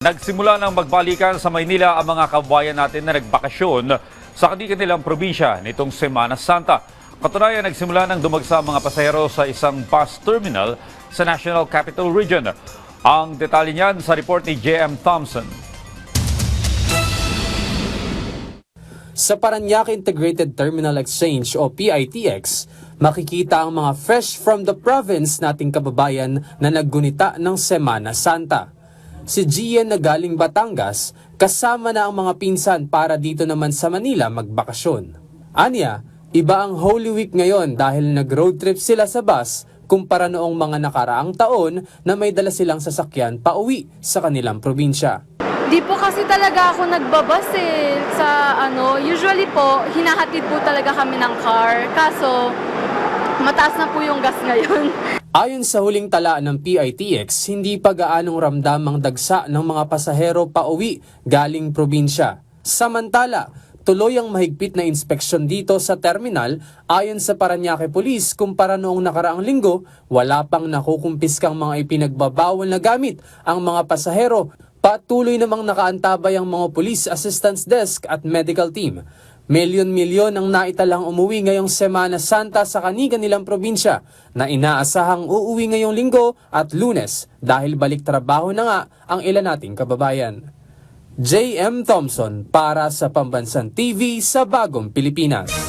Nagsimula ng magbalikan sa Maynila ang mga kababayan natin na nagbakasyon sa kanilang probinsya nitong Semana Santa. Katunayan, nagsimula ng dumagsa ang mga pasahero sa isang bus terminal sa National Capital Region. Ang detalye niyan sa report ni J.M. Thompson. Sa Parañaque Integrated Terminal Exchange o PITX, makikita ang mga fresh from the province nating kababayan na naggunita ng Semana Santa. Si Gian na galing Batangas, kasama na ang mga pinsan para dito naman sa Manila magbakasyon. Anya, iba ang Holy Week ngayon dahil nag-road trip sila sa bus kumpara noong mga nakaraang taon na may dala silang sasakyan pauwi sa kanilang probinsya. Di po kasi talaga ako nagbabas usually po, hinahatid po talaga kami ng car. Kaso, mataas na po yung gas ngayon. Ayon sa huling tala ng PITX, hindi pa gaanong ramdam ang dagsa ng mga pasahero pauwi galing probinsya. Samantala, tuloy ang mahigpit na inspeksyon dito sa terminal. Ayon sa Parañaque Police, kumpara noong nakaraang linggo, wala pang nakukumpiskang mga ipinagbabawal na gamit ang mga pasahero. Patuloy namang nakaantabay ang mga Police Assistance Desk at medical team. Milyon-milyon ang naitalang umuwi ngayong Semana Santa sa kanilang probinsya na inaasahang uuwi ngayong linggo at Lunes dahil balik trabaho na nga ang ilan nating kababayan. J.M. Thompson para sa Pambansang TV sa Bagong Pilipinas.